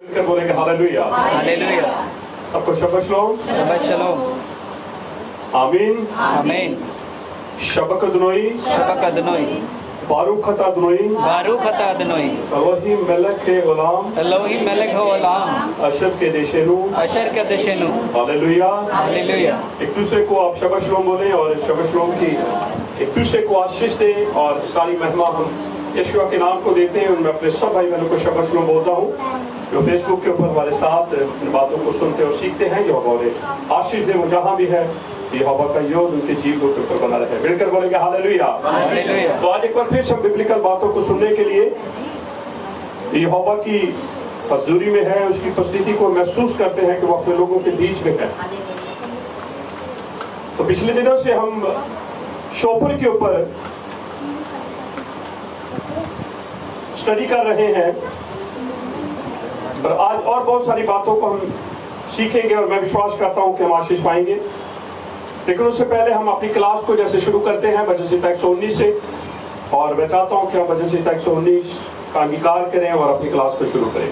मिलकर बोलेंगे hallelujah. Hallelujah. सबको शबत शलोम। शबत शलोम। आमीन। आमीन। शबक अदनोई। शबक अदनोई। बारूक खता अदनोई। बारूक खता अदनोई। एलोहिम मेलक के गुलाम। एलोहिम मेलक हो गुलाम। अशर के देशेनु। अशर के देशेनु। हालेलुया। हालेलुया। एक दूसरे को आप शबत शलोम बोलें और शबत शलोम की एक दूसरे को आशीष दें और सारी महिमा हम यीशु के नाम को देते हैं। मैं अपने सब भाई बहनों को शबत शलोम बोलता हूँ जो फेसबुक के ऊपर हमारे साथ इन बातों को सुनते और सीखते हैं। जो हमारे आशीष दे वो जहाँ भी है यहोवा का योग उनके जीवन के ऊपर बना रहे। मिलकर बोलेंगे हालेलुया। हालेलुया। तो आज एक बार फिर हम बिब्लिकल बातों को सुनने के लिए यहोवा की हजूरी में है, उसकी उपस्थिति को महसूस करते हैं कि वो अपने लोगों के बीच में है। तो पिछले दिनों से हम शोफर के ऊपर स्टडी कर रहे हैं और आज और बहुत सारी बातों को हम सीखेंगे और मैं विश्वास करता हूं कि हम आशीष पाएंगे। लेकिन उससे पहले हम अपनी क्लास को जैसे शुरू करते हैं वचन संहिता 119 से, और मैं चाहता हूं कि हम वचन संहिता 119 का अंगीकार करें और अपनी क्लास को शुरू करें।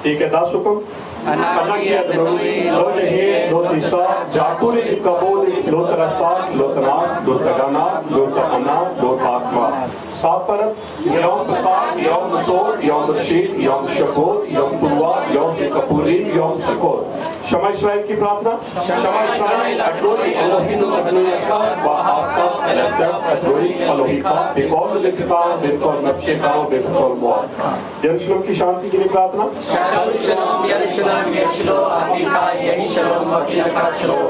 ठीक है, दास हुकुम सात परब यौम फसाद यौम मसूद यौम रशीद यौम शबूत यौम पुरवा यौम कपूरीन यौम सकोर। शमा इस्राएल की प्रार्थना। शमा इस्राएल अडोनी एलोहिम अडोनी का बाहाका अलग अडोनी एलोहिका बिकॉल लिखता बिकॉल नक्शेका बिकॉल मौत। यरूशलेम की शांति के लिए प्रार्थना। शलोम यरूशलेम यशलो अफ्रीका यही शलोम अफ्रीका शलोम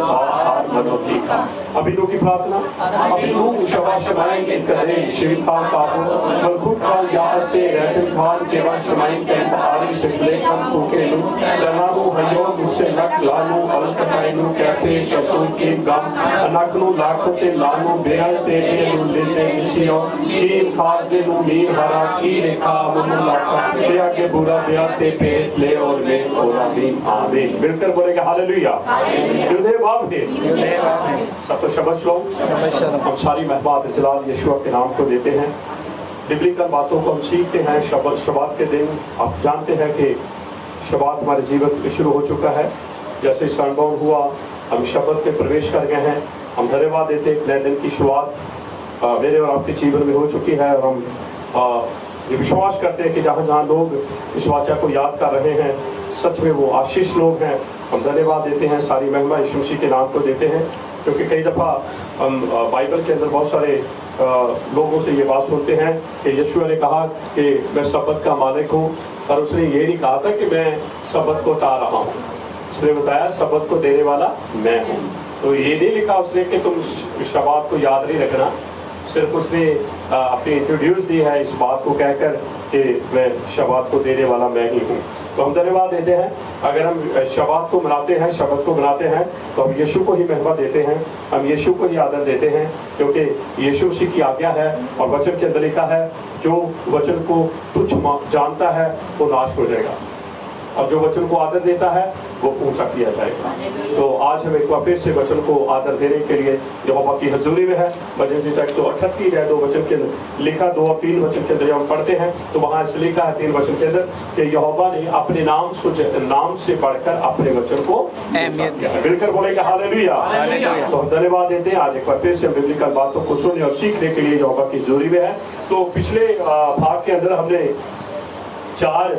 मनोतिका। अबीनू की प्रार्थना। अबीनू शबा शबाइन के करे शिल्पा काबू मलकुत खान याद से रहसन खान के वश शमाइन के पहाड़ी शिकले कम कुकेलू जनाबू हयो मुझसे नक लानू अलकताइनू कैफे शसूल की गम अनकनू लाखों के लानू बेहल तेरे नू लेते मिसियों कीम खाजे नू मीर हरा की रेखा मनु लाका बेया के बुरा बेया ते पेट ले और ले और आमीन आमीन। मिलकर बोलेंगे हालेलुया। युद्धे बाप है सबको शबत शलोम। हम सारी महबात जलाल यीशु के नाम को देते हैं। बिब्लिकल बातों को हम सीखते हैं। शबात के दिन आप जानते हैं कि शबात हमारे जीवन में शुरू हो चुका है। जैसे सनबर्न हुआ हम शब्द में प्रवेश कर गए हैं। हम धन्यवाद देते हैं नए दिन की शुरुआत मेरे और आपके जीवन में हो चुकी है और हम ये विश्वास करते हैं कि जहाँ जहाँ लोग इस वाचा को याद कर रहे हैं सच में वो आशीष लोग हैं। हम धन्यवाद देते हैं, सारी महिमा यीशु मसीह के नाम को देते हैं। क्योंकि कई दफ़ा हम बाइबल के अंदर बहुत सारे लोगों से ये बात सुनते हैं कि यीशु ने कहा कि मैं सब्बत का मालिक हूँ, पर उसने ये नहीं कहा था कि मैं सब्बत को टा रहा हूँ। उसने बताया सब्बत को देने वाला मैं हूँ। तो ये नहीं लिखा उसने कि तुम शबात को याद नहीं रखना, सिर्फ उसने अपनी इंट्रोड्यूस दी है इस बात को कहकर कि मैं शबात को देने वाला मैं ही हूँ। तो हम धन्यवाद देते हैं। अगर हम शबात को मनाते हैं, शब्द को मनाते हैं, तो हम यीशु को ही महिमा देते हैं, हम यीशु को ही आदर देते हैं। क्योंकि यीशु मसीह की आज्ञा है और वचन के अंदर लिखा है जो वचन को तुच्छ जानता है वो नाश हो जाएगा और जो वचन को आदर देता है वो ऊंचा किया जाएगा। तो आज हम एक बार फिर से वचन को आदर देने के लिए यहोवा की हजूरी में है। वचन संहिता 138 है, 2 वचन के अंदर लिखा, 2 और 3 वचन के अंदर जब हम पढ़ते हैं तो वहाँ ऐसे लिखा है 3 वचन के अंदर कि यहोवा ने अपने नाम से बढ़कर अपने वचन को अहमियत दिया है। मिलकर बोलेंगे हालेलुया। तो हम धन्यवाद देते हैं। आज एक बार फिर से हम बिब्लिकल बातों को सुनने और सीखने के लिए यहोवा की हजूरी में है। तो पिछले भाग के अंदर हमने 4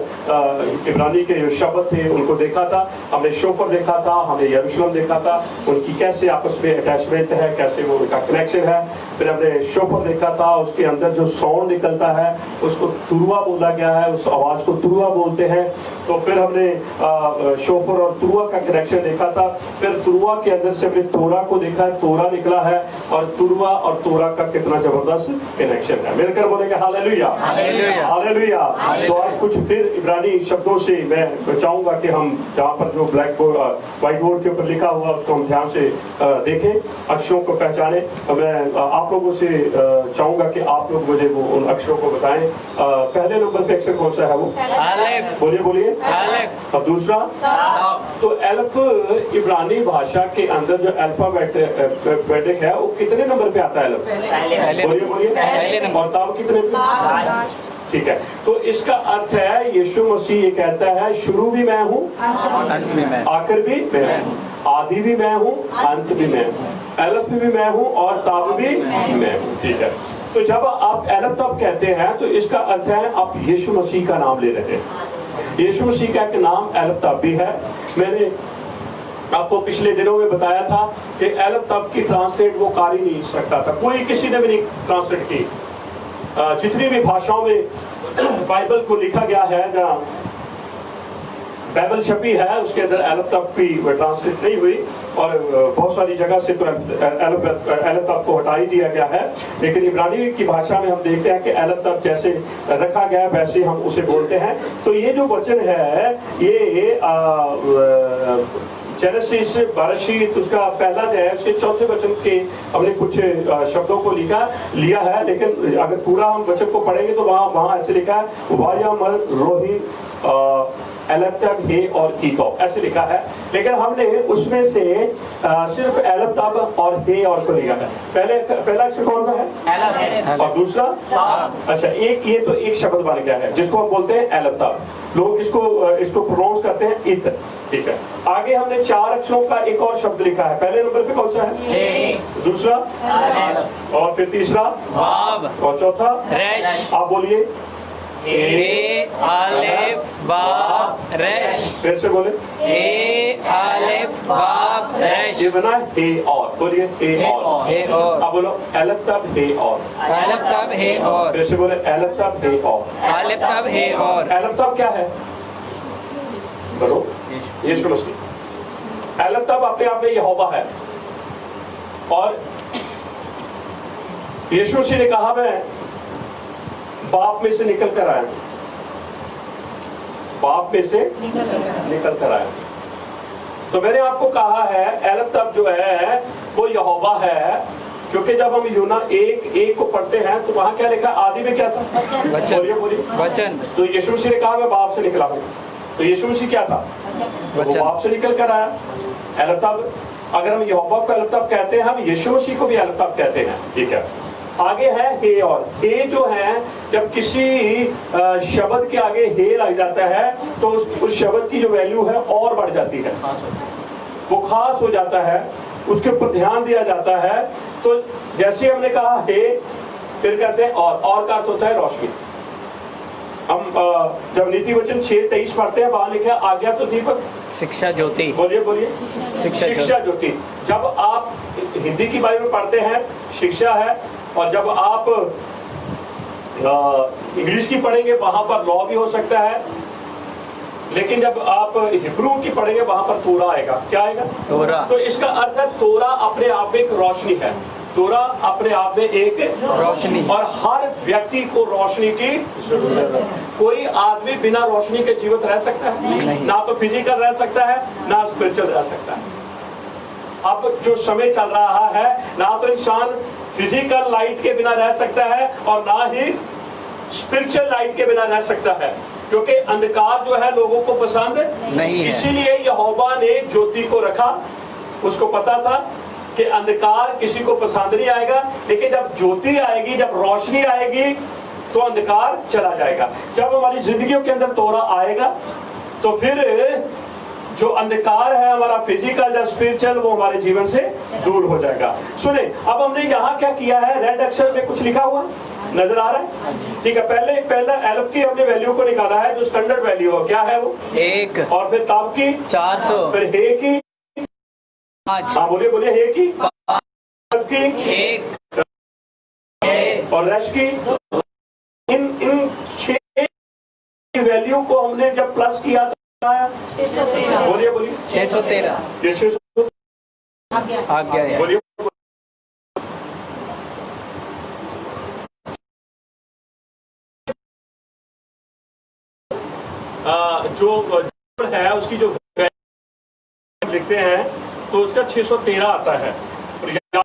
इब्रानी के जो शब्द थे उनको देखा था। हमने शोफर देखा था, हमने यरूशलेम देखा था, उनकी कैसे आपस में अटैचमेंट है, कैसे वो उनका कनेक्शन है। फिर हमने शोफर देखा था, उसके अंदर जो साउंड निकलता है उसको तुरुआ बोला गया है, उस आवाज़ को तुरुआ बोलते हैं। तो फिर हमने शोफर और तुरुआ का कनेक्शन देखा था। फिर तुरुआ के अंदर से हमने तोरा को देखा है, तोरा निकला है, और तुरुआ और तोरा का कितना जबरदस्त कनेक्शन है। मिलकर बोलेंगे हालेलुया हालेलुया। तो आज कुछ कुछ फिर इब्रानी शब्दों से मैं चाहूँगा कि हम जहाँ पर जो ब्लैक बोर्ड व्हाइट बोर्ड के ऊपर लिखा हुआ उसको हम ध्यान से देखें, अक्षरों को पहचानें। मैं आप लोगों से चाहूँगा कि आप लोग मुझे वो उन अक्षरों को बताएं। पहले नंबर पे अक्षर कौन सा है वो? अलिफ। बोलिए बोलिए। अलिफ। और दूसरा? तो अल्फ इब्रानी भाषा के अंदर जो अल्फाबेटिक है वो कितने नंबर पे आता है अल्फ? बोलिए बोलिए। पहले नंबर। और ताब कितने पे? ठीक है, तो इसका अर्थ है यीशु मसीह ये कहता है शुरू भी मैं हूँ, अंत में मैं, आखिर भी मैं हूँ, आदि भी मैं हूँ, अंत भी मैं हूँ, अलफ भी मैं हूँ और ताब भी मैं हूँ। ठीक है, तो जब आप अलफ ताब कहते हैं तो इसका अर्थ है आप यीशु मसीह का नाम ले रहे हैं। यीशु मसीह का एक नाम अलफ ताब भी है। मैंने आपको पिछले दिनों में बताया था कि अलफ ताब की ट्रांसलेट वो कर ही नहीं सकता था, कोई किसी ने भी नहीं ट्रांसलेट की। जितनी भी भाषाओं में बाइबल को लिखा गया है, जहाँ बाइबल छपी है उसके अंदर अलफ ताब की ट्रांसलेट नहीं हुई और बहुत सारी जगह से तो अलफ ताब को हटा ही दिया गया है। लेकिन इब्रानी की भाषा में हम देखते हैं कि अलफ ताब जैसे रखा गया वैसे हम उसे बोलते हैं। तो ये जो वचन है ये जेनेसिस बराशीत उसका पहला अध्याय उसके चौथे वचन के हमने कुछ शब्दों को लिया है, लेकिन अगर पूरा हम वचन को पढ़ेंगे तो वहाँ ऐसे लिखा है वायामर रोही एलफ्ताब हे और कीतो ऐसे लिखा है। लेकिन हमने उसमें से सिर्फ एलफ्ताब और हे और को लिखा है। पहला अक्षर कौन सा है? और दूसरा? अच्छा, एक ये तो एक शब्द बन गया है जिसको हम बोलते हैं एलफ्ताब। लोग इसको प्रोनाउंस करते हैं इत। ठीक है, आगे हमने 4 अक्षरों का एक और शब्द लिखा है। पहले नंबर पे कौन सा है? दूसरा? और फिर तीसरा? और चौथा? आप बोलिए। ए अलिफ बाब रेश। फिर से बोले। ए अलिफ बाब रेश। ये बना हे और, बोलिए हे और। हे और। अब बोलो अलफ ताब हे और। अलफ ताब हे और। फिर से बोले अलफ ताब हे और। अलफ ताब हे और। अलफ ताब क्या है? बोलो। यीशु मसीह। अलफ ताब अपने आप में यहोवा है और यीशु मसीह ने कहा मैं बाप में से निकल कर आया, बाप में से निकल कर आया। तो मैंने आपको कहा है अलफ ताब जो है वो यहोवा है, क्योंकि जब हम यूना एक को पढ़ते हैं तो वहां क्या लिखा? आदि में क्या था? वचन। बोलिए बोलिए। वचन। तो यीशु मसीह ने कहा मैं बाप से निकला हूँ, तो यीशु मसीह क्या था? वो बाप से निकल कर आया। अलफ ताब, अगर हम यहोवा को अलफ ताब कहते हैं, हम यीशु मसीह को भी अलफ ताब कहते हैं। ठीक है, आगे है हे और। हे जो है जब किसी शब्द के आगे हे लग जाता है तो उस शब्द की जो वैल्यू है और बढ़ जाती है, वो खास हो जाता है, उसके ऊपर ध्यान दिया जाता है। तो जैसे हमने कहा हे, फिर कहते हैं और का अर्थ होता है रोशनी। हम जब नीति वचन 6:23 पढ़ते हैं वहां लिखा आज्ञा तो दीपक शिक्षा ज्योति। बोलिए बोलिए। शिक्षा ज्योति। जब आप हिंदी की बाइबल पढ़ते हैं शिक्षा है, और जब आप इंग्लिश की पढ़ेंगे वहां पर लॉ भी हो सकता है, लेकिन जब आप हिब्रू की पढ़ेंगे वहां पर तोरा आएगा। क्या आएगा? तोरा। तो इसका अर्थ है तोरा अपने आप में एक रोशनी है। तोरा अपने आप में एक रोशनी, और हर व्यक्ति को रोशनी की जरूरत। कोई आदमी बिना रोशनी के जीवित रह सकता है? नहीं। ना तो फिजिकल रह सकता है ना स्पिरिचुअल रह सकता है। अब जो समय चल रहा है, ना तो इंसान फिजिकल लाइट के बिना रह सकता है और ना ही स्पिरिचुअल लाइट के बिना रह सकता है, क्योंकि अंधकार जो है लोगों को पसंद नहीं है। इसीलिए यहोवा ने ज्योति को रखा। उसको पता था कि अंधकार किसी को पसंद नहीं आएगा, लेकिन जब ज्योति आएगी, जब रोशनी आएगी तो अंधकार चला जाएगा। जब हमारी जिंदगियों के अंदर तोरा आएगा तो फिर जो अंधकार है हमारा फिजिकल या स्पिरिचुअल वो हमारे जीवन से दूर हो जाएगा। सुने, अब हमने यहाँ क्या किया है, रेड अक्षर में कुछ लिखा हुआ नजर आ रहा है? ठीक है, पहले अलफ की हमने वैल्यू को निकाला है, जो स्टैंडर्ड वैल्यू है क्या है वो 1, और फिर ताब की 400, फिर हे की 5, हाँ बोलिए बोलिए, हे की 5 की 1 और रश की। इन 6 वैल्यू को हमने जब प्लस किया तो बोलिए बोलिए 613 ये 600 आ गया है। बोलिए जो है उसकी जो लिखते हैं तो उसका 613 आता है। और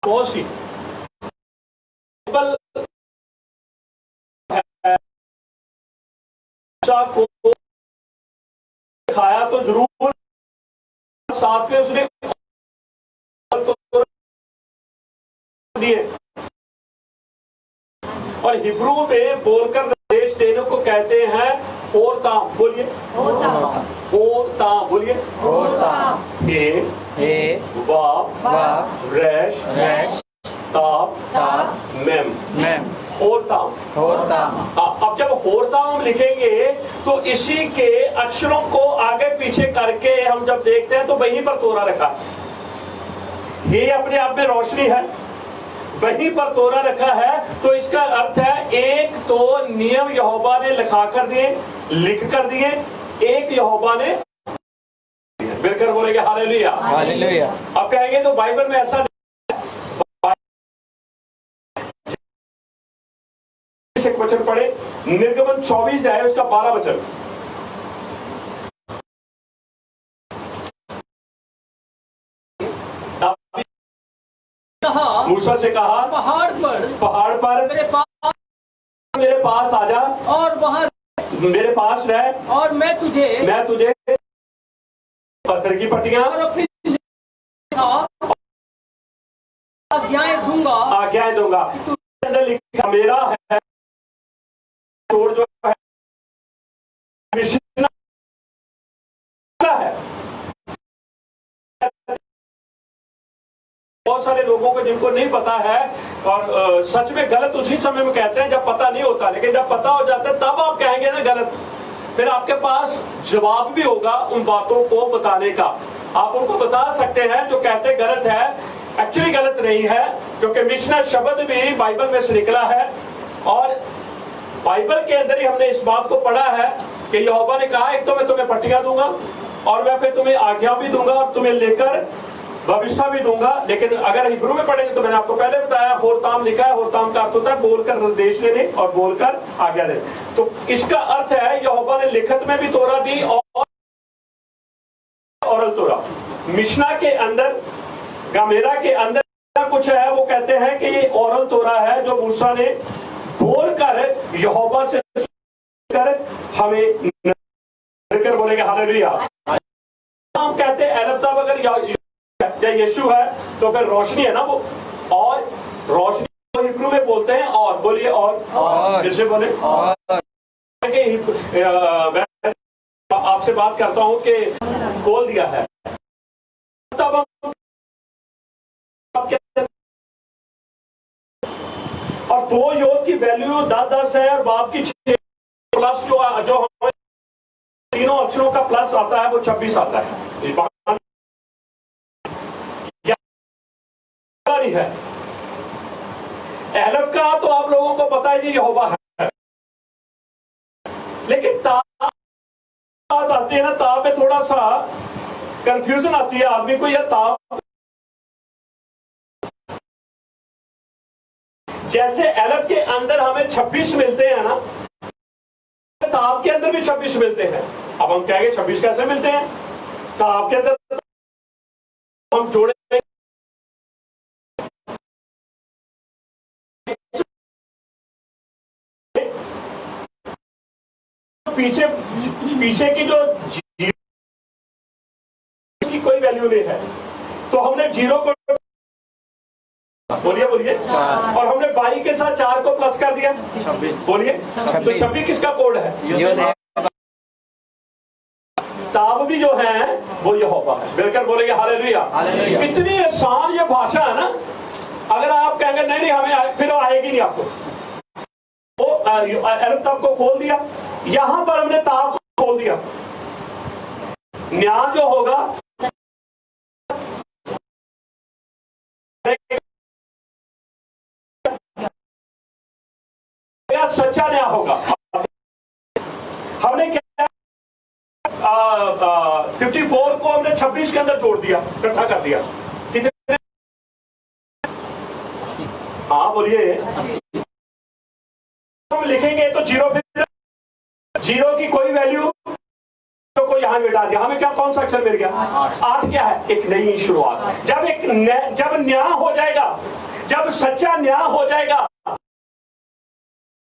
बहुत सी को खाया तो जरूर, साथ में उसने दिए और हिब्रू में बोलकर निर्देश देने को कहते हैं होरताम। बोलिए होरताम, बोलिए होरताम। ए वाव रैश ताप मेम होरताम। अब जब होरताम लिखेंगे तो इसी के अक्षरों को आगे पीछे करके हम जब देखते हैं तो वहीं पर तोरा रखा, ये अपने आप में रोशनी है, वहीं पर तोरा रखा है। तो इसका अर्थ है एक तो नियम यहोवा ने लिखा कर दिए, लिख कर दिए, एक यहोवा ने मिलकर बोलेंगे हालेलुया हालेलुया। अब कहेंगे तो बाइबल में ऐसा एक वचन पढ़े, निर्गमन 24 है उसका 12 वचन। मूसा से कहा पहाड़ पर मेरे पास आ जा और वहां मेरे पास रह और मैं तुझे पत्थर की पट्टियां और अपनी आज्ञाएं दूंगा। अंदर लिखा मेरा है चोर जो है बहुत सारे लोगों को जिनको नहीं पता है और सच में गलत उसी समय में कहते हैं जब पता नहीं होता, लेकिन जब पता हो जाता है तब आप कहेंगे ना गलत, फिर आपके पास जवाब भी होगा उन बातों को बताने का। आप उनको बता सकते हैं जो कहते गलत है, एक्चुअली गलत नहीं है, क्योंकि मिशना शब्द भी बाइबल में से निकला है और बाइबल के अंदर ही हमने इस बात को पढ़ा है कि यहोवा ने कहा एक तो मैं तुम्हें पट्टियां दूंगा और मैं फिर तुम्हें आज्ञा भी दूंगा और तुम्हें लेकर भविष्यता भी दूंगा। लेकिन अगर हिब्रू में पढ़ेंगे तो मैंने आपको पहले बताया होरताम लिखा है, होरताम का अर्थ होता है बोलकर निर्देश देने और बोलकर आज्ञा देने। तो इसका अर्थ है यहोवा ने लिखत में भी तोरा दी और औरल तोरा। मिशना के अंदर गमेरा के अंदर कुछ है, वो कहते हैं कि ये औरल तोरा है जो मूसा ने बोलकर यहोवा से कर हमें कर बोलेंगे हालेलुया। हम कहते हैं अलफ्ताब अगर या यीशु है तो फिर रोशनी है ना वो, और रोशनी को हिब्रू में बोलते हैं और बोलिए और जैसे बोले आपसे बात करता हूं कि खोल दिया है तब और 2 योग की वैल्यू 10 है और बाप की 6 प्लस जो हमें तीनों अक्षरों का प्लस आता है वो 26 आता है। है एलफ का तो आप लोगों को पता है जी यहोवा है, लेकिन ताब आती है ना, ताब में थोड़ा सा कंफ्यूजन आती है आदमी को। यह ताब जैसे एलफ के अंदर हमें 26 मिलते हैं ना, ताब के अंदर भी 26 मिलते हैं। अब हम कहेंगे 26 कैसे मिलते हैं? ताब के अंदर हम जोड़े पीछे की जो की कोई वैल्यू नहीं है, तो हमने 0 को बोलिए और हमने 22 के साथ 4 को प्लस कर दिया 26। बोलिए तो 26 किसका कोड है? ताब भी जो है वो यहोवा है। मिलकर बोलेंगे हालेलुया। इतनी आसान ये भाषा है ना, अगर आप कहेंगे नहीं हमें फिर आएगी नहीं आपको। वो अरब ताब को खोल दिया, यहां पर हमने ताब को खोल दिया। न्याय जो होगा सच्चा न्याय होगा। हमने क्या 54 को हमने 26 के अंदर जोड़ दिया, इकट्ठा कर दिया। कितने? हाँ बोलिए। हम लिखेंगे तो 0 फिर 0 की कोई वैल्यू को यहाँ मिटा दिया, हमें क्या कौन सा अक्षर मिल गया? 8 क्या है? एक नई शुरुआत। जब न्याय हो जाएगा, जब सच्चा न्याय हो जाएगा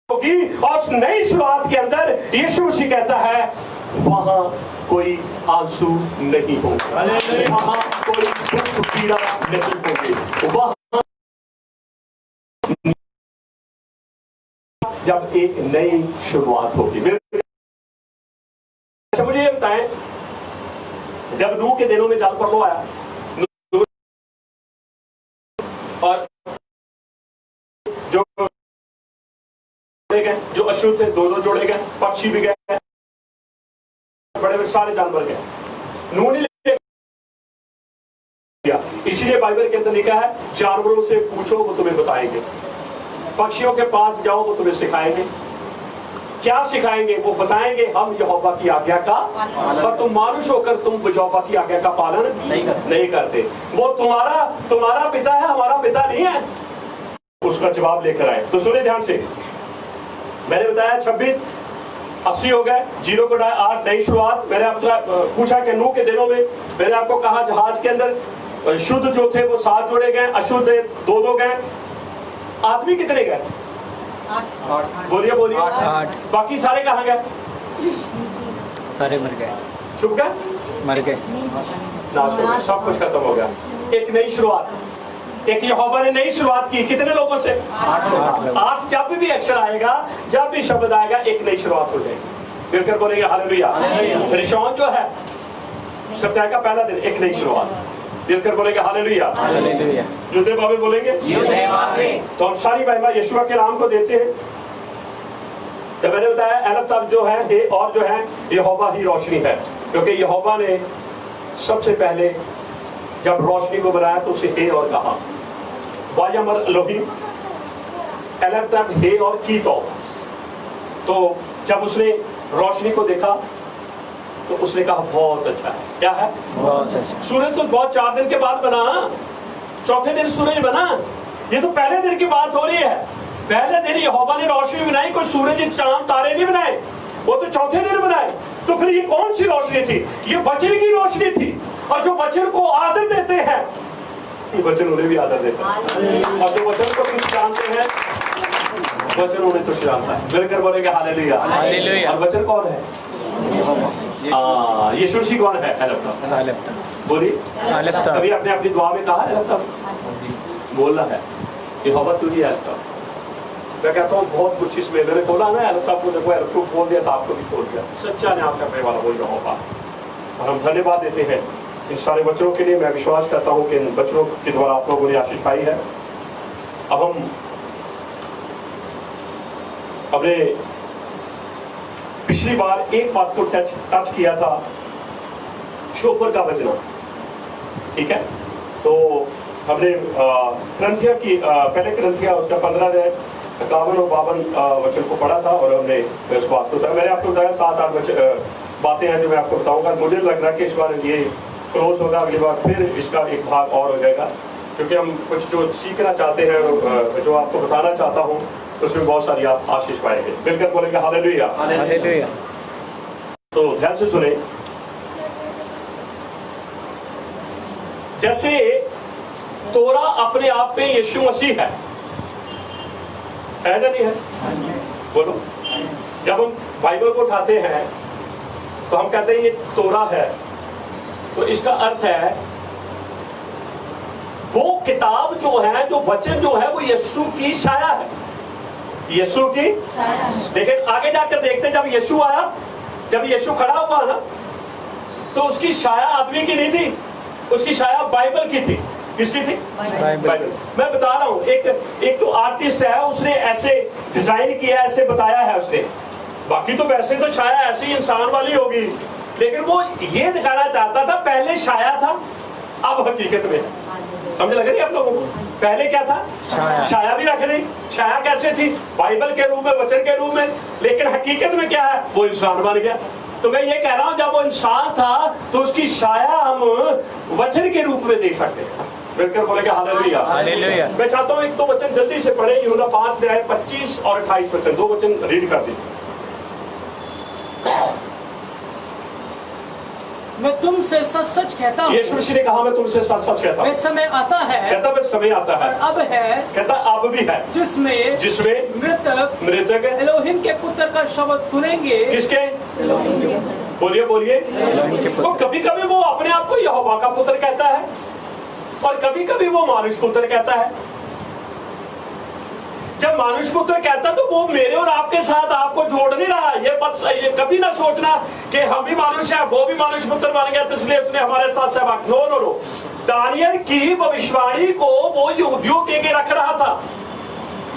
होगी, और उस नई शुरुआत के अंदर यीशु मसीह कहता है वहां कोई आंसू नहीं होगा, वहां कोई दुख पीड़ा नहीं होगी, वहां जब एक नई शुरुआत होगी। अच्छा मुझे ये बताएं, जब नूह के दिनों में जाल पड़ो आया और जो गए, जो अशुद्ध थे 2-2 जोड़े गए, पक्षी भी गए, बड़े बड़े सारे जानवर गए, नूह ने लिया। इसीलिए बाइबल के अंदर लिखा है जानवरों से पूछो वो तुम्हें बताएंगे, पक्षियों के पास जाओ वो तुम्हें सिखाएंगे। क्या सिखाएंगे? वो बताएंगे हम यहोवा की आज्ञा का, पर तुम मानुष होकर तुम यहोवा की आज्ञा का पालन नहीं करते। वो तुम्हारा पिता है, हमारा पिता नहीं है। उसका जवाब लेकर आए। तो सुने ध्यान से, मैंने बताया 26 80 हो गए, 0 को 8 नई शुरुआत। मैंने आपको पूछा कि नूह के दिनों में, मैंने आपको कहा जहाज के अंदर शुद्ध जो थे वो 7 जोड़े गए, अशुद्ध 2-2 गए। आदमी कितने गए? 8। बोलिए 8। बाकी सारे कहाँ गए? सारे मर गए, छुप गए, मर गए, नाश हो गए, सब कुछ खत्म हो गया। एक नई शुरुआत, एक यहोवा ने नई शुरुआत की। कितने लोगों से? 8। जब भी अक्षर आएगा, जब भी शब्द आएगा, एक नई शुरुआत हो जाएगी। मिलकर बोलेंगे हालेलुया। रिशॉन जो है सप्ताह का पहला दिन, एक नई शुरुआत। मिलकर बोलेंगे हालेलुया। युद्धे बाबे बोलेंगे, तो हम सारी महिमा यीशुआ के नाम को देते हैं। जब मैंने बताया एलब तब जो है और जो है यहोवा ही रोशनी है, क्योंकि यहोवा ने सबसे पहले जब रोशनी को बनाया तो उसे हे और कहा, वायमर लोहिम एलब तब हे और की। तो जब उसने रोशनी को देखा तो उसने कहा बहुत अच्छा है। क्या है? बहुत अच्छा। सूरज तो बहुत 4 दिन के बाद बना, चौथे दिन सूरज बना। ये तो पहले दिन की बात हो रही है। पहले दिन यहोवा ने रोशनी बनाई, कोई सूरज चांद तारे नहीं बनाए, वो तो चौथे दिन बनाए। तो फिर ये कौन सी रोशनी थी? ये वचन की रोशनी थी। और जो वचन को आदर देते हैं, वचन उन्हें भी आदर देता है। और जो वचन को तुम जानते हैं, वचन उन्हें तुझ जानता है। मिलकर बोलेंगे हालेलुया। और वचन कौन है? यीशु मसीह कौन है? एलप्ता। बोलिए, कभी आपने अपनी दुआ में कहा एलप्ता? बोलना है यहोवा तू ही एलप्ता। मैं कहता हूँ बहुत कुछ इसमें मैंने बोला ना, एलप्ता को देखो, एलप्ता बोल दिया था, आपको भी बोल दिया। सच्चा न्याय करने वाला वही यहोवा। और हम धन्यवाद देते हैं इन सारे वचनों के लिए। मैं विश्वास करता हूँ कि इन वचनों के द्वारा आप लोगों ने आशीष पाई है। अब हम अपने पिछली बार एक बात को टच किया था, शोफर का बजना। ठीक है, तो हमने ग्रंथिया की पहले ग्रंथिया उसका 15 51 और 52 वचन को पढ़ा था और हमने उस बात को बताया। मैंने आपको बताया 7-8 बातें हैं जो मैं आपको बताऊंगा। मुझे लग रहा है कि इस बार ये क्लोज होगा, अगली बार फिर इसका एक भाग और हो जाएगा, क्योंकि हम कुछ जो सीखना चाहते हैं, जो आपको बताना चाहता हूँ, उसमें बहुत सारी आप आशीष पाएंगे। मिलकर बोलेंगे हालेलुया। हालेलुया। तो ध्यान से सुने, जैसे तोरा अपने आप में यीशु मसीह है या नहीं है? बोलो। जब हम बाइबल को उठाते हैं तो हम कहते हैं ये तोरा है, तो इसका अर्थ है वो किताब जो है, जो वचन जो है, वो यीशु की छाया है, यीशु की। लेकिन आगे जाकर देखते हैं, जब यीशु आया, जब यीशु खड़ा हुआ ना, तो उसकी छाया आदमी की नहीं थी, उसकी छाया बाइबल की थी। किसकी थी? बाइबल। मैं बता रहा हूँ, एक तो आर्टिस्ट है, उसने ऐसे डिजाइन किया, ऐसे बताया है उसने। बाकी तो वैसे तो छाया ऐसी इंसान वाली होगी, लेकिन वो ये दिखाना चाहता था पहले छाया था, अब हकीकत में। समझ लग रही है आप लोगों को? पहले क्या था? छाया भी रख दी। छाया कैसे थी? बाइबल के रूप में, वचन के रूप में। लेकिन हकीकत में क्या है? वो इंसान बन गया। तो मैं ये कह रहा हूं, जब वो इंसान था तो उसकी छाया हम वचन के रूप में देख सकते हैं। मिलकर बोलेगा हालेलुया। हालेलुया। मैं चाहता हूं एक दो वचन जल्दी से पढ़े, यूहन्ना 5 25 और 28 वचन, 2 वचन रीड कर दीजिए। मैं तुमसे सच सच कहता हूँ, यीशु मसीह ने कहा मैं तुमसे सच सच कहता वे हूँ। समय आता है कहता वह समय आता और है, अब है कहता अब भी है, जिसमें जिसमें मृतक एलोहिम के पुत्र का शब्द सुनेंगे। किसके? बोलिए बोलिए। तो कभी कभी वो अपने आप को यहोवा का पुत्र कहता है और कभी कभी वो मानुष पुत्र कहता है। जब मानुष पुत्र कहता तो वो मेरे और आपके साथ आपको जोड़ नहीं रहा। ये कभी ना सोचना कि हम भी मानुष है, वो भी मानुष पुत्र बन गया तो इसलिए उसने हमारे साथ सहभाग। नो नो नो, दानियल की भविष्यवाणी को वो यहूदियों के रख रहा था,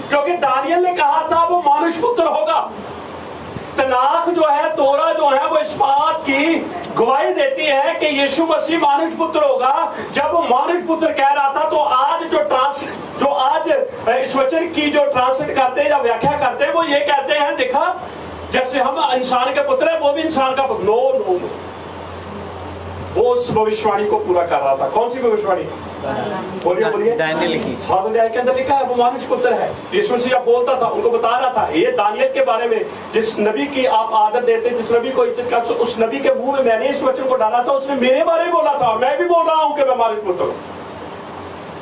क्योंकि दानियल ने कहा था वो मानुष पुत्र होगा। तनाख जो है, तोरा जो है, वो इस बात की गवाही देती है कि यीशु मसीह मानुष पुत्र होगा। जब वो मानुष पुत्र कह रहा था तो आज जो आज इस वचन की जो ट्रांसलेट करते हैं या व्याख्या करते हैं वो ये कहते हैं, देखा जैसे हम इंसान के पुत्र है वो भी इंसान का पुत्र। नो नो नो, वो उस भविष्यवाणी को पूरा कर रहा था। कौन सी भविष्यवाणी? बोलिए बोलिए। दानियल की 7 अध्याय के अंदर लिखा है वो मानुष पुत्र है। यीशु मसीह बोलता था, उनको बता रहा था ये दानियल के बारे में, जिस नबी की आप आदर देते, जिस नबी को इज्जत कर, उस नबी के मुंह में मैंने इस वचन को डाला था, उसने मेरे बारे में बोला था और मैं भी बोल रहा हूं कि मैं मानुष पुत्र हूं।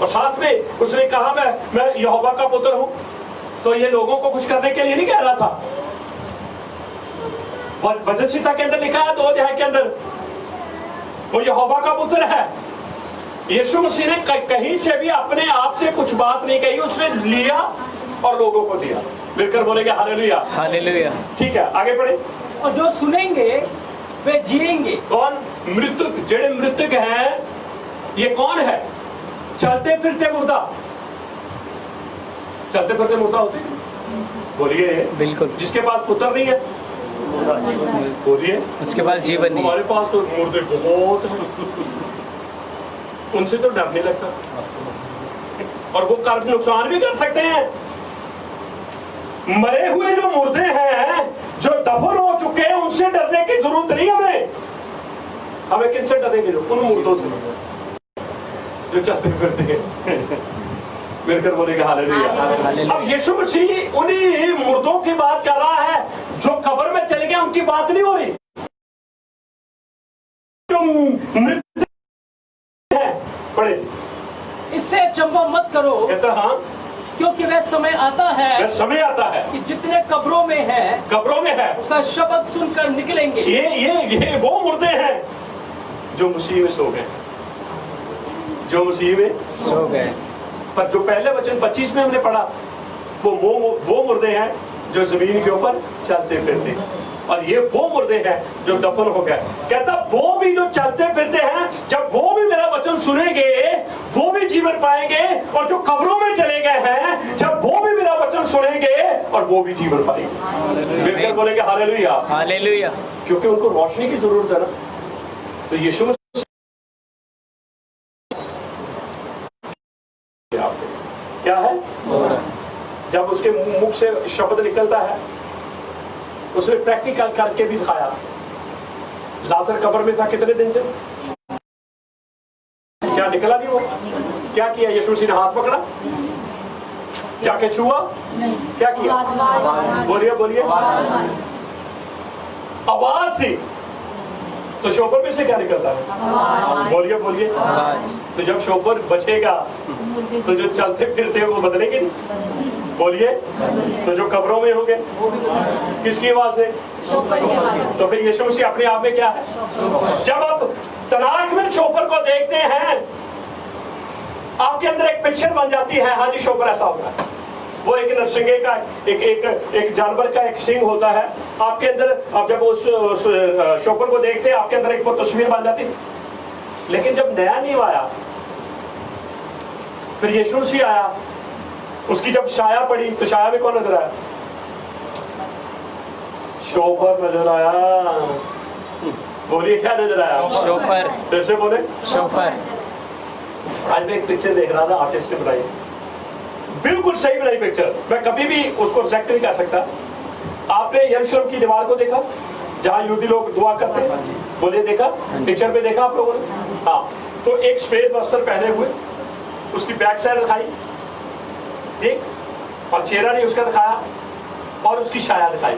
और साथ में उसने कहा मैं यहोवा का पुत्र हूं। तो ये लोगों को खुश करने के लिए नहीं कह रहा था। वचन संहिता के अंदर लिखा है 2 अध्याय के अंदर वो यहोवा का पुत्र है। यीशु मसीह ने कहीं से भी अपने आप से कुछ बात नहीं कही, उसने लिया और लोगों को दिया। मिलकर बोलेंगे हालेलुया हालेलुया। ठीक है, आगे बढ़े। और जो सुनेंगे वे जिएंगे। कौन? मृतक। जेड़े मृतक हैं ये कौन है? चलते फिरते मुर्दा। चलते फिरते मुर्दा होते हैं। बोलिए बिल्कुल। जिसके पास पुत्र नहीं है, बोलिए उसके पास जीवन नहीं। हमारे पास तो मुर्दे बहुत हैं, उनसे तो डर नहीं लगता और वो कर नुकसान भी कर सकते हैं। मरे हुए जो मुर्दे हैं, जो दफन हो चुके हैं, उनसे डरने की जरूरत नहीं हमें किनसे डरेंगे? उन मुर्दों से जो चलते फिरते हैं। मिलकर बोलेगा हालेलुया। अब यीशु मसीह उन्हीं मुर्दों की बात कर रहा है जो कब्र में चले गए, उनकी बात नहीं हो रही। जो मृत है पढ़े, इससे अचंभा मत करो, कहता हाँ, क्योंकि वह समय आता है, वह समय आता है कि जितने कब्रों में है उसका शब्द सुनकर निकलेंगे। ये वो मुर्दे हैं जो मसीह में सो गए, जो मसीह में सो गए। पर जो पहले वचन 25 में हमने पढ़ा वो मुर्दे हैं जो जमीन के ऊपर चलते फिरते, और ये वो मुर्दे हैं जो दफन हो गए। कहता वो भी जो चलते फिरते हैं, जब वो भी मेरा वचन सुनेंगे वो भी जीवन पाएंगे, और जो कब्रों में चले गए हैं जब वो भी मेरा वचन सुनेंगे और वो भी जीवन पाएंगे। मिलकर बोलेंगे हालेलुया हालेलुया। क्योंकि उनको रोशनी की जरूरत है ना। तो यीशु मसीह क्या है? जब उसके मुख से शब्द निकलता है, उसने प्रैक्टिकल करके भी दिखाया। लाजर कब्र में था कितने दिन से, क्या निकला नहीं वो? क्या किया यीशु मसीह ने? हाथ पकड़ा, जाके छुआ, क्या किया? बोलिए बोलिए। आवाज थी। तो शोपर में से क्या निकलता है? बोलिए बोलिए। तो जब शोपर बचेगा तो जो चलते फिरते हैं वो बदलेंगे नहीं। बोलिए। तो जो कब्रों में होंगे किसकी आवाज है? तो फिर यीशु मसीह अपने आप में क्या है? जब आप तनाख में शोपर को देखते हैं, आपके अंदर एक पिक्चर बन जाती है, हाँ जी शोपर ऐसा होगा। वो एक नरसिंगे का एक जानवर का एक सिंग होता है आपके अंदर। आप जब उस शोपर को देखते हैं, आपके अंदर एक वो तस्वीर बन जाती है। लेकिन जब नया नीव आया, फिर यीशु मसीह आया, उसकी जब छाया पड़ी तो छाया में कौन नजर आया? शोपर नजर आया। बोलिए क्या नजर आया? शोफर। फिर से बोले शोफर। आज मैं एक पिक्चर देख रहा था, आर्टिस्ट ने बनाई, बिल्कुल सही बनाई पिक्चर। मैं कभी भी उसको रिजेक्ट नहीं कर सकता। आपने यरूशलेम की दीवार को देखा जहां यहूदी लोग दुआ करते हैं? बोले देखा? पिक्चर में देखा आप लोगों ने? हाँ। तो एक सफेद वस्त्र पहने हुए, उसकी बैक साइड दिखाई, ठीक, और चेहरा नहीं उसका दिखाया, और उसकी छाया दिखाई।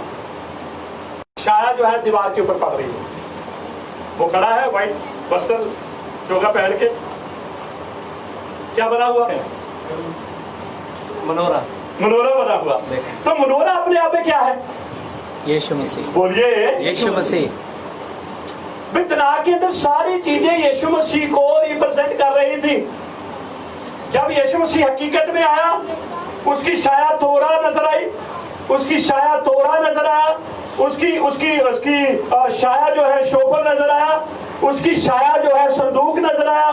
छाया जो है दीवार के ऊपर पड़ रही है। वो खड़ा है व्हाइट वस्त्र चोगा पहन के, क्या बना हुआ है? मनोरा मनोरा बना हुआ। तो मनोरा अपने आप में क्या है? यीशु मसीह। बोलिए यीशु मसीह। तनाव के अंदर सारी चीजें यीशु मसीह को रिप्रेजेंट कर रही थी। जब यीशु मसीह हकीकत में आया, उसकी छाया तोरा नजर आई, उसकी छाया तोरा नजर आया, उसकी उसकी उसकी छाया जो है शोफर नजर आया, उसकी छाया जो है संदूक नजर आया।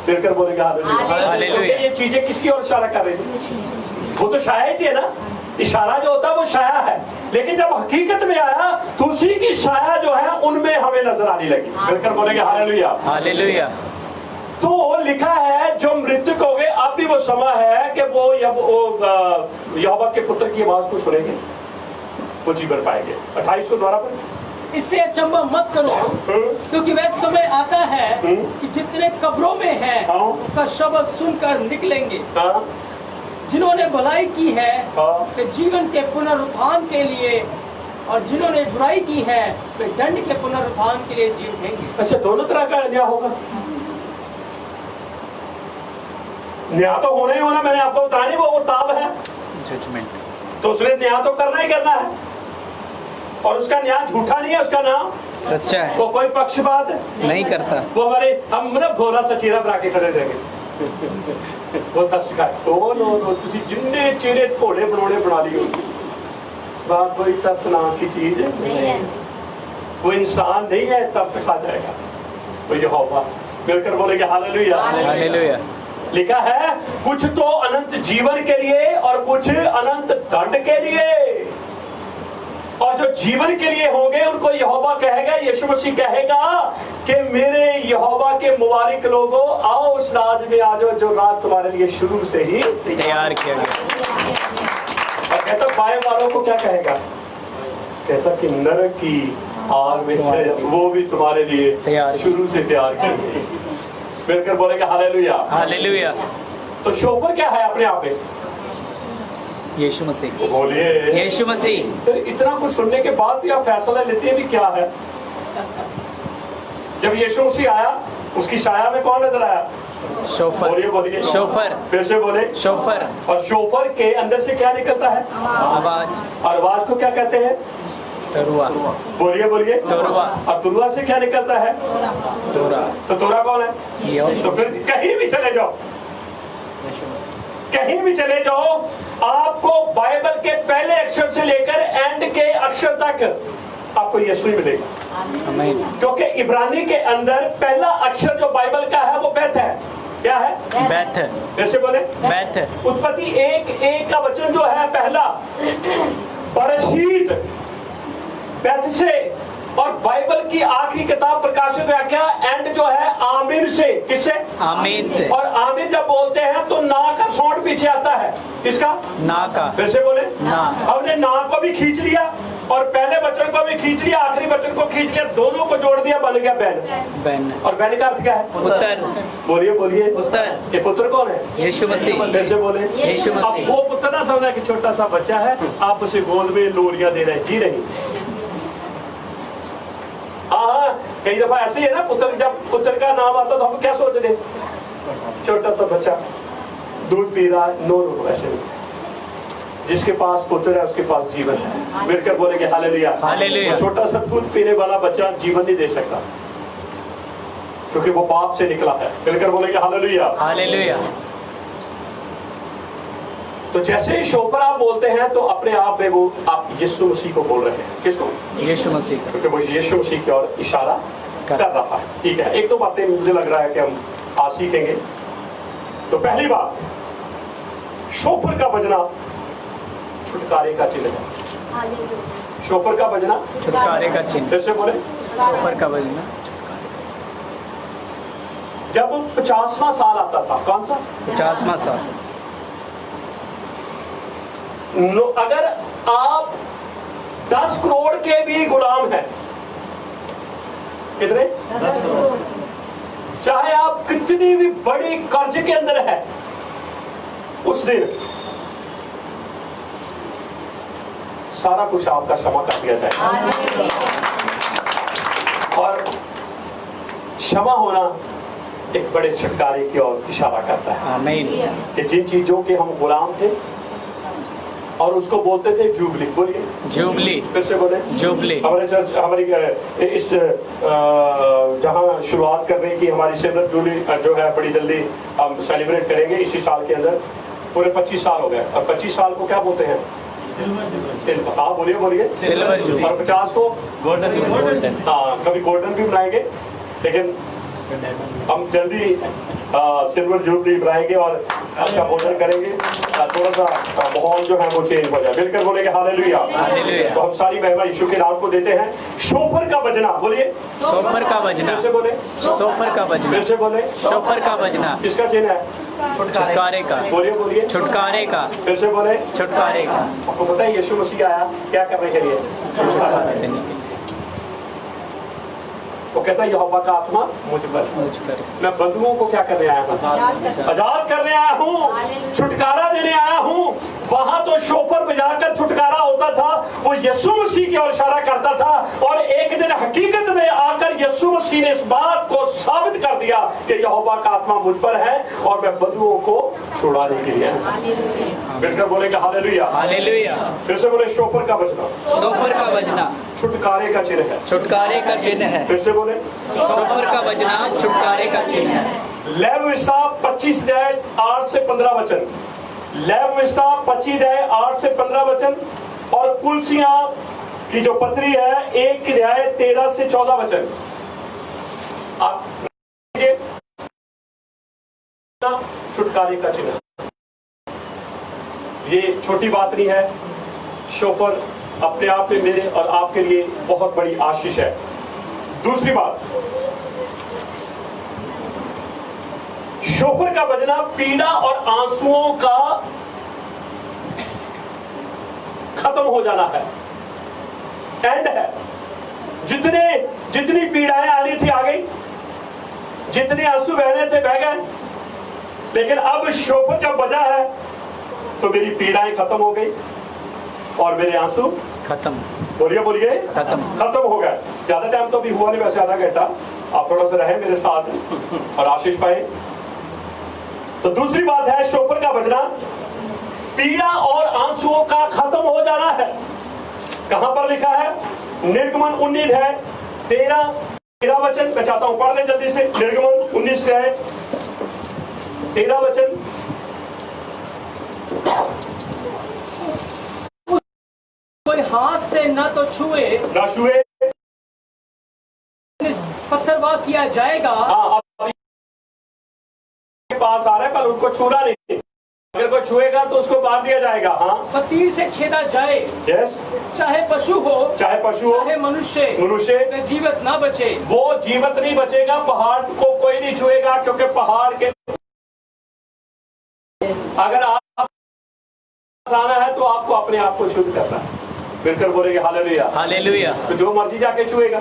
फिर बोलेगा हालेलुया। ये चीजें किसकी ओर इशारा कर रही थी? वो तो छाया ही थी ना। इशारा जो होता है वो छाया है, लेकिन जब हकीकत में आया तो उसी की छाया जो है उनमें हमें नजर आने लगी। फिर बोलेगा हालेलुया। हालेलुया। तो लिखा है जो मृतक हो गए, अब भी वो समय है कि वो यहोवा के पुत्र की आवाज को सुनेंगे, वो जीवन पाएंगे। 28 को द्वारा पर इससे अचंभा मत करो, क्योंकि वह समय आता है कि जितने कब्रों में हैं उसका शब्द सुनकर निकलेंगे। जिन्होंने भलाई की है वे जीवन के पुनरुत्थान के लिए, और जिन्होंने बुराई की है वे दंड के पुनरुत्थान के लिए जी उठेंगे। अच्छा, दोनों तरह का न्याय होगा। न्याय तो होना ही होना, मैंने आपको बताया नहीं, वो ताब है जजमेंट। तो उसने न्याय तो करना ही करना है, और उसका न्याय झूठा नहीं है, उसका नाम सच्चा है। वो कोई पक्षपात नहीं करता। वो हमारे हम मतलब भोला सचीरा बना के खड़े रहेंगे। वो तस्का ओ नो नो तुसी जिन्ने चेहरे घोड़े बनोड़े बना लिए, बात कोई तरस नाम की चीज नहीं है। वो इंसान नहीं है, तरस खा जाएगा। वो यहोवा मिलकर बोलेंगे हालेलुया। हालेलुया। लिखा है कुछ तो अनंत जीवन के लिए और कुछ अनंत दंड के लिए, और जो जीवन के लिए होंगे उनको यहोवा कहेगा, यीशु मसीह कहेगा कि मेरे यहोवा के मुबारक लोगों, आओ उस राज में आ जाओ जो राज तुम्हारे लिए शुरू से ही तैयार किया गया। और कहता पाए वालों को क्या कहेगा? कहता कि नरक की आग में वो भी तुम्हारे लिए तैयार शुरू से तैयार की गई। मिलकर बोलेगा हालेलुया। हालेलुया। तो शोफर क्या है अपने आप में? यीशु मसीह। बोलिए यीशु मसीह। फिर इतना कुछ सुनने के बाद भी आप फैसला लेते हैं भी क्या है? जब यीशु मसीह आया, उसकी छाया में कौन नजर आया? शोफर। बोलिए बोलिए शोफर। फिर से बोले शोफर। और शोफर के अंदर से क्या निकलता है? आवाज। और आवाज को क्या कहते हैं? तरुआ। बोलिए बोलिए तरुआ। और तुरुआ से क्या निकलता है? तोरा। तो तोरा कौन है? तो फिर कहीं भी चले जाओ, कहीं भी चले जाओ, आपको बाइबल के पहले अक्षर से लेकर एंड के अक्षर तक आपको यीशु ही मिलेगा। आमीन। क्योंकि इब्रानी के अंदर पहला अक्षर जो बाइबल का है वो बैत है। क्या है? बैथ। फिर से बोले बैथ। उत्पत्ति 1:1 का वचन जो है पहला बरशीत बैत से, और बाइबल की आखिरी किताब प्रकाशित व्याख्या एंड जो है आमीन से। किससे? आमीन से। और आमीन जब बोलते हैं तो ना का साउंड पीछे आता है। किसका? ना का। फिर से बोले ना। हमने ना को भी खींच लिया और पहले वचन को भी खींच लिया, आखिरी वचन को खींच लिया, दोनों को जोड़ दिया, बन गया बैन। बैन। और बैन का अर्थ क्या है? पुत्र। बोलिए बोलिए पुत्र। ये पुत्र कौन है? यीशु मसीह। फिर से बोले यीशु अब मसीह। वो पुत्र ना समझा कि छोटा सा बच्चा है, आप उसे गोद में लोरियां दे रहे हैं। जी नहीं, हाँ कई दफा ऐसे ही है ना, पुत्र जब पुत्र का नाम आता तो हम क्या सोच रहे? छोटा सा बच्चा दूध पी रहा है। नो नो, ऐसे नहीं। जिसके पास पुत्र है उसके पास जीवन है। मिलकर बोलेंगे हालेलुया। हालेलुया। छोटा सा दूध पीने वाला बच्चा जीवन नहीं दे सकता, क्योंकि वो पाप से निकला है। मिलकर बोलेंगे हालेलुया। हालेलुया। तो जैसे ही शोफर आप बोलते हैं तो अपने आप में वो आप यीशु मसीह को बोल रहे हैं। किसको? यीशु मसीह। क्योंकि वो यीशु मसीह की ओर इशारा कर रहा है। ठीक है, एक दो बातें मुझे लग रहा है कि हम आज सीखेंगे। तो पहली बात, शोफर का बजना छुटकारे का चिन्ह है। शोफर का बजना छुटकारे का चिन्ह। फिर से बोले शोफर का बजना। जब 50वां साल आता था, कौन सा? 50वां साल। अगर आप 10 करोड़ के भी गुलाम हैं, कितने? 10 करोड़। चाहे आप कितनी भी बड़ी कर्ज के अंदर है, उस दिन सारा कुछ आपका क्षमा कर दिया जाएगा। और क्षमा होना एक बड़े छुटकारे की ओर इशारा करता है आमीन। कि जिन चीजों के हम गुलाम थे और उसको बोलते थे जुबली, बोलिए जुबली, फिर से बोले जुबली। हमारे चर्च हमारी इस जहाँ शुरुआत कर रही कि हमारी सिल्वर जुबली जो है बड़ी जल्दी हम सेलिब्रेट करेंगे इसी साल के अंदर। पूरे 25 साल हो गए और 25 साल को क्या बोलते हैं? सिल्वर। हाँ बोलिए बोलिए, सिल्वर जुबली। और 50 को गोल्डन। हाँ, कभी गोल्डन भी बनाएंगे, लेकिन हम जल्दी सिल्वर जुबली बनाएंगे और अच्छा भोजन करेंगे। थोड़ा सा माहौल जो है वो चेंज हो जाए। मिलकर बोलेंगे हालेलुया। हालेलुया। तो हम सारी महिमा यीशु के नाम को देते हैं। शोफर का बजना, बोलिए शोफर का बजना, फिर से बोले, शोफर का फिर बजना, से बोले, शोफर का बजना, किसका चिन्ह है? छुटकारे का, बोलिए बोलिए, छुटकारे का, फिर से बोले। छुटकारे का। आपको पता है यीशु मसीह आया क्या करने के लिए? छुटकारा देने के लिए। वो कहता है यहोवा का आत्मा मुझ पर, मैं बंधुओं को क्या करने आया हूँ? आजाद करने आया हूँ, छुटकारा देने आया हूँ। वहां तो शोफर बजाकर छुटकारा होता था, वो यीशु मसीह की ओर इशारा करता था। और एक दिन हकीकत में आकर यीशु मसीह ने इस बात को साबित कर दिया कि यहोवा का आत्मा मुझ पर है और मैं बंधुओं को छुड़ाने के लिए। बिल्कुल बोलेगा हालेलुया। हालेलुया। फिर से बोले शोफर का बजना, शोफर का बजना, छुटकारे का चिन्ह है। छुटकारे का चिन्ह है। फिर से बोले, शोफर का बजना छुटकारे का चिन्ह है। लेविता 25 अध्याय 8 से 15 वचन। लेविता 25 अध्याय 8 से 15 वचन। और कुलसियां की जो पत्री है 1 अध्याय 13 से 14 वचन। आप छुटकारे का चिन्ह, ये छोटी बात नहीं है। शोफर अपने आप में मेरे और आपके लिए बहुत बड़ी आशीष है। दूसरी बात, शोफर का बजना पीड़ा और आंसुओं का खत्म हो जाना है, एंड है। जितनी पीड़ाएं आनी थी आ गई, जितने आंसू बहने थे बह गए। लेकिन अब शोफर जब बजा है तो मेरी पीड़ाएं खत्म हो गई और मेरे आंसू खत्म। बोलिए बोलिए, खत्म हो गया। ज्यादा टाइम तो भी हुआ नहीं, वैसे आधा घंटा। आप थोड़ा सा रहे मेरे साथ और आशीष पाए। तो दूसरी बात है शोफर का बजना पीड़ा और आंसुओं का खत्म हो जाना है। कहां पर लिखा है? निर्गमन 19 है 13 वचन। मैं चाहता हूं पढ़ लें जल्दी से। निर्गमन 19 है 13 वचन। कोई हाथ से न तो छुए पत्थरवाह किया जाएगा। हाँ, पास आ रहा है पर उनको छूना नहीं। अगर कोई छुएगा तो उसको मार दिया जाएगा। हाँ, तीर से छेदा जाए। यस, चाहे पशु हो चाहे मनुष्य वे जीवित ना बचे। वो जीवित नहीं बचेगा। पहाड़ को कोई नहीं छुएगा, क्योंकि पहाड़ के अगर आप आना है तो आपको अपने आप को शुद्ध करना है। मिलकर बोलेंगे हालेलुया। हालेलुया। तो जो मर्जी जाके छुएगा।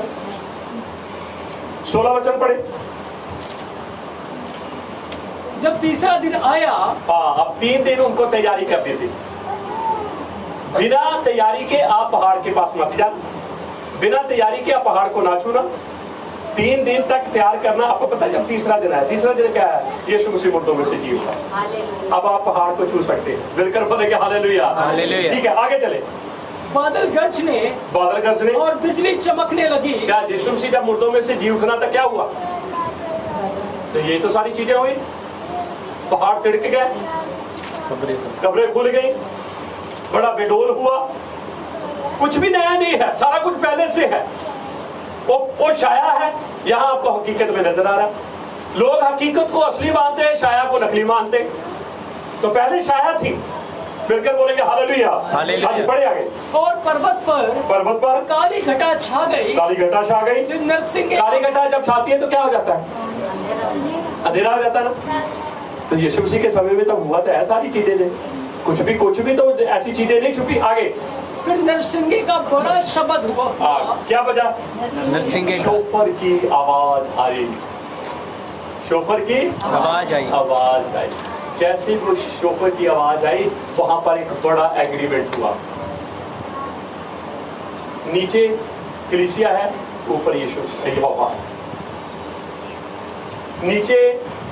16 वचन पढ़े। जब तीसरा दिन आया, हाँ, अब 3 दिन उनको तैयारी करनी थी। बिना तैयारी के आप पहाड़ के पास मत जाना, बिना तैयारी के आप पहाड़ को ना छूना। 3 दिन तक तैयार करना। आपको पता है जब तीसरा दिन है, तीसरा दिन क्या है? यीशु मसीह मुर्दों में से जी उठा। अब आप पहाड़ को छू सकते हैं। मिलकर बोलेंगे हालेलुया। हालेलुया। ठीक है, आगे चले। बादल गरजने और बिजली चमकने लगी। क्या यीशु मसीह जब मुर्दों में से जी उठना था क्या हुआ? तो ये तो सारी चीजें हुई। पहाड़ तिड़क गए, कब्रें खुल गई, बड़ा बेडोल हुआ। कुछ भी नया नहीं है, सारा कुछ पहले से है। वो छाया है, यहाँ आपको हकीकत में नजर आ रहा है। लोग हकीकत को असली मानते हैं, छाया को नकली मानते। तो पहले छाया थी। मिलकर बोलेंगे हालेलुया। हालेलुया। बढ़े आगे। और पर्वत पर काली घटा छा गई। नरसिंह काली घटा जब छाती है तो क्या हो जाता है? अंधेरा हो जाता है ना। तो यीशु मसीह के समय में तब हुआ तो है सारी चीजें। कुछ भी तो ऐसी चीजें नहीं छुपी। आगे फिर नरसिंगे का बड़ा शब्द हुआ। क्या बजा? नरसिंगे शोफर की आवाज आई। शोफर की आवाज आई। जैसे वो शोफर की आवाज आई, वहां पर एक बड़ा एग्रीमेंट हुआ। नीचे कलीसिया है, ऊपर यीशु यहोवा। नीचे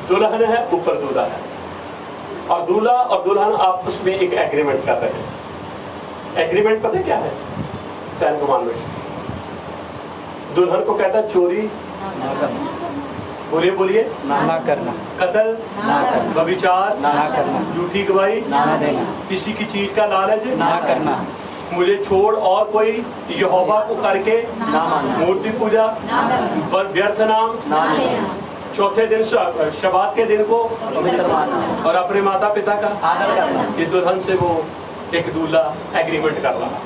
दुल्हन है, ऊपर दूल्हा है, और दूल्हा और दुल्हन आपस में एक एग्रीमेंट कर रहे हैं। एग्रीमेंट पता है क्या है? 10 कमांडमेंट्स। दुल्हन को कहता है चोरी ना करना, बोलिए बोलिए, ना करना, कत्ल ना करना, व्यभिचार ना करना, झूठी गवाही ना देना, किसी की चीज का लालच ना करना, मुझे छोड़ और कोई यहोवा को करके ना मानना, मूर्ति पूजा व्यर्थ नाम ना लेना, चौथे दिन शबात के दिन को पवित्र मानना और अपने माता पिता का आदर करना। ये दुल्हन से वो एक दूल्हा एग्रीमेंट कर रहा।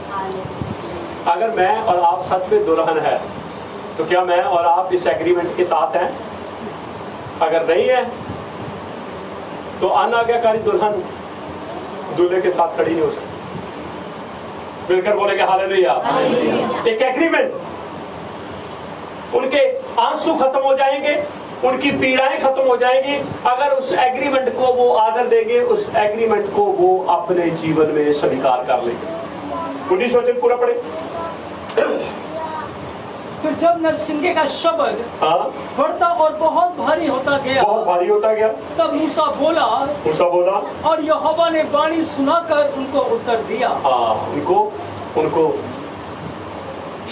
अगर मैं और आप सच में दुल्हन है तो क्या मैं और आप इस एग्रीमेंट के साथ हैं? अगर नहीं है तो अनाज्ञाकारी दुल्हन दूल्हे के साथ खड़ी नहीं हो सकती। मिलकर बोलेंगे हालेलुया। एक एग्रीमेंट, उनके आंसू खत्म हो जाएंगे, उनकी पीड़ाएं खत्म हो जाएंगी अगर उस एग्रीमेंट को वो आदर देंगे, उस एग्रीमेंट को वो अपने जीवन में स्वीकार कर लेंगे। 19 वचन पूरा पढ़े। फिर जब नरसिंगे का शब्द हाँ, बढ़ता और बहुत भारी होता गया, बहुत भारी होता गया, तब मूसा बोला और यहोवा ने वाणी सुनाकर उनको उत्तर दिया। हाँ, उनको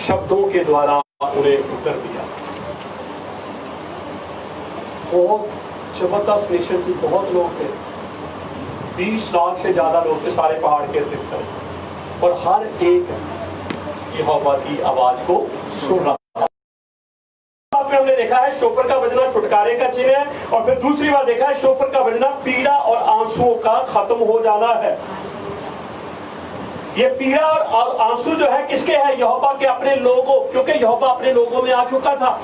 शब्दों के द्वारा उन्हें उत्तर दिया। बहुत जबरदस्त नेशन थी, बहुत लोग थे, 20 लाख से ज्यादा लोग थे सारे पहाड़ के इर्द-गिर्द, और हर एक यहोवा की आवाज को सुन रहा था। में हमने देखा है शोफर का बजना छुटकारे का चिन्ह है, और फिर दूसरी बार देखा है शोफर का बजना पीड़ा और आंसुओं का खत्म हो जाना है। ये पीड़ा और आंसू जो है किसके है? यहोवा के अपने लोगों, क्योंकि यहोवा अपने लोगों में आ चुका था।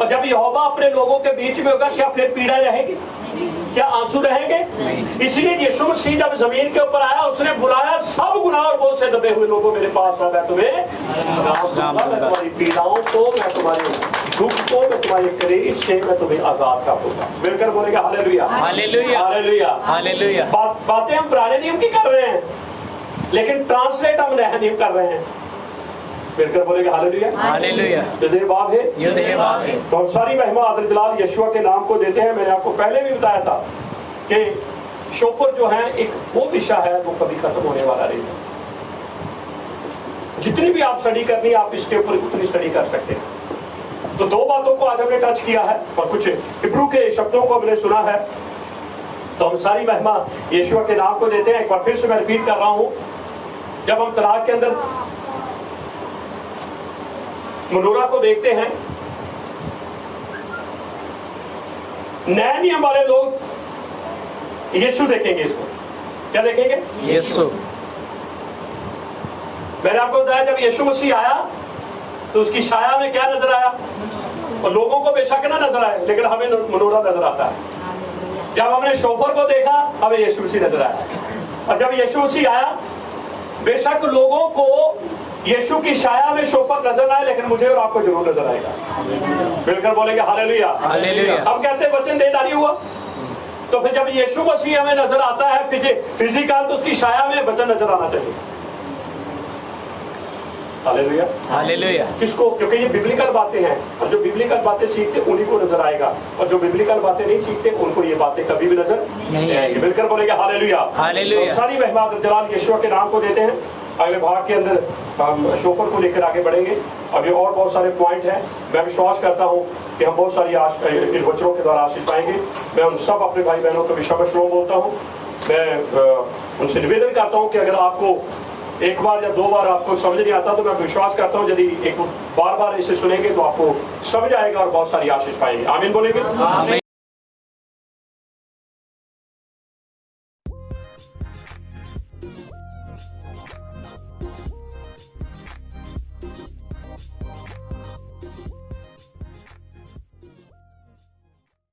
और जब यहोवा अपने लोगों के बीच में होगा, क्या फिर पीड़ा रहेगी? क्या आंसू रहेंगे? इसलिए यीशु मसीह जब जमीन के ऊपर आया, उसने बुलाया सब गुनाह और बोझ से दबे हुए लोगों मेरे पास आ, मैं तुम्हें मैं तुम्हारी पीड़ाओं को, मैं तुम्हारे दुख को, मैं तुम्हारे क्लेश से मैं तुम्हें आजाद कर दूंगा। मिलकर बोलेगा हालेलुया, हालेलुया, हालेलुया, हालेलुया। बातें हम पुराने नियम की कर रहे हैं, लेकिन ट्रांसलेट हम नया नियम कर रहे हैं। मिलकर बोलेगा हालेलुया, हालेलुया। यहोवा है, यहोवा है। तो हम सारी महिमा आदर जलाल यशुआ के नाम को देते हैं। मैंने आपको पहले भी बताया था कि शोफर जो है एक वो विषय है, वो कभी खत्म होने वाला नहीं है। जितनी भी आप स्टडी करनी है, आप इसके ऊपर उतनी स्टडी कर सकते हैं। तो 2 बातों को आज हमने टच किया है, और कुछ हिब्रू के शब्दों को हमने सुना है। तो हम सारी महिमा यशुआ के नाम को देते हैं। एक बार फिर से मैं रिपीट कर रहा हूं, जब हम तलाक के अंदर मनोरा को देखते हैं, नए नियम वाले लोग यीशु देखेंगे। इसको क्या देखेंगे? यीशु। मैंने आपको बताया जब यीशु मसीह आया तो उसकी छाया में क्या नजर आया? और लोगों को बेशक ना नजर आए, लेकिन हमें मनोरा नजर आता है। जब हमने शोफर को देखा, हमें यीशु मसीह नजर आया। और जब यीशु मसीह आया, बेशक लोगों को यीशु की छाया में शोफर नजर आए, लेकिन मुझे और आपको जरूर नजर आएगा। मिलकर बोलेंगे हालेलुया, हालेलुया। हम कहते हैं वचन देदारी हुआ। तो फिर जब यीशु मसीह हमें नजर आता है फिजिकल, तो उसकी छाया में वचन नजर आना चाहिए। Hallelujah, hallelujah. किसको? क्योंकि ये बिब्लिकल बातें हैं, और जो बिब्लिकल बातें सीखते उन्हीं को नजर आएगा, और जो बिब्लिकल बातें नहीं सीखते उनको ये बातें कभी भी नजर नहीं आएगी। मिलकर बोलेंगे हालेलुया, हालेलुया। तो सारी महिमा जलाल यीशु के नाम को देते हैं। अगले भाग के अंदर हम शोफर को लेकर आगे बढ़ेंगे। अभी और बहुत सारे पॉइंट हैं। मैं विश्वास करता हूँ कि हम बहुत सारी इन वचनों के द्वारा आशीष पाएंगे। मैं उन सब अपने भाई बहनों को विश्वास बोलता हूँ। मैं उनसे निवेदन करता हूँ कि अगर आपको एक बार या 2 बार आपको समझ नहीं आता, तो मैं विश्वास करता हूँ यदि एक बार बार इसे सुनेंगे तो आपको समझ आएगा और बहुत सारी आशीष पाएंगे। आमीन बोलेंगे।